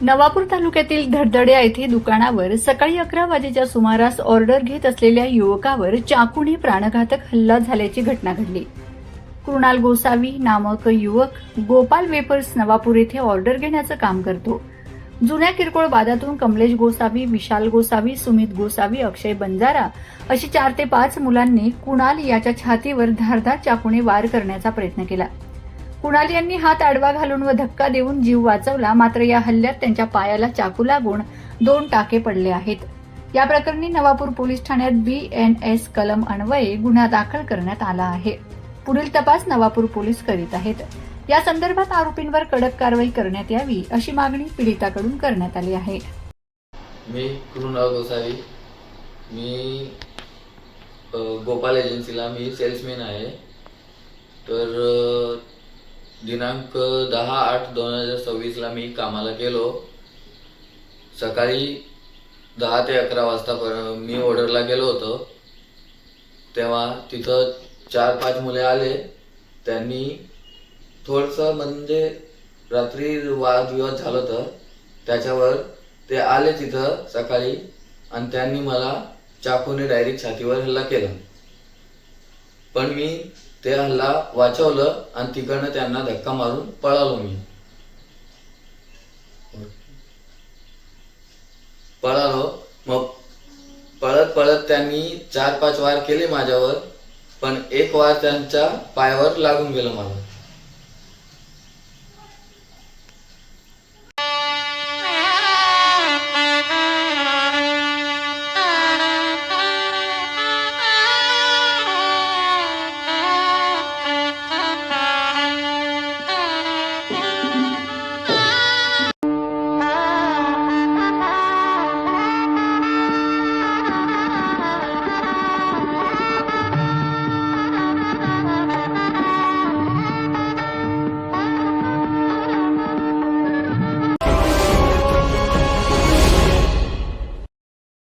नवापूर तालुक्यातील धडधड्या येथे दुकानावर सकाळी 11 वाजेच्या सुमारास ऑर्डर घेत असलेल्या युवकावर चाकूने प्राणघातक हल्ला झाल्याची घटना घडली। कृणाल गोसावी नामक युवक गोपाल वेपर्स नवापूर येथे ऑर्डर घेण्याचं काम करतो। जुन्या किरकोळ बाजारातून कमलेश गोसावी, विशाल गोसावी, सुमित गोसावी, अक्षय बंजारा अशी 4 ते 5 मुलांनी कुणाल याच्या छातीवर धारदार चाकूने वार करण्याचा प्रयत्न केला। कुणाल यांनी हात आडवा घालून व धक्का देऊन जीव वाचवला, मात्र या हल्ल्यात त्यांच्या पायाला चाकू लागून 2 टाके पडले आहेत। या प्रकरणी नवापूर पोलीस ठाण्यात BNS कलम अन्वये गुन्हा दाखल करण्यात आला आहे। पुढील तपास नवापूर पोलीस करीत आहेत। या संदर्भात आरोपींवर कडक कारवाई करण्यात यावी अशी मागणी पीडिताकडून करण्यात आली आहे। मी कृणाल गोसावी, मी गोपाल एजन्सीला मी सेल्समॅन आहे। तर दिनांक 10/8/2026 ला मी कामाला गेलो। सकाळी 10 ते 11 वाजता मी ऑर्डरला गेलो होतो। तेव्हा तिथं 4-5 मुले आले। त्यांनी थोडंसं म्हणजे रात्री वादविवाद झालं होतं, त्याच्यावर ते आले तिथं सकाळी आणि त्यांनी मला चाकूने डायरेक्ट छातीवर हल्ला केला। पण मी ते हल्ला वाचवलं आणि तिकडनं त्यांना धक्का मारून पळालो। मी पळालो, मग पळत पळत त्यांनी 4-5 वार केले माझ्यावर, पण एक वार त्यांच्या पायावर लागून गेलं मला।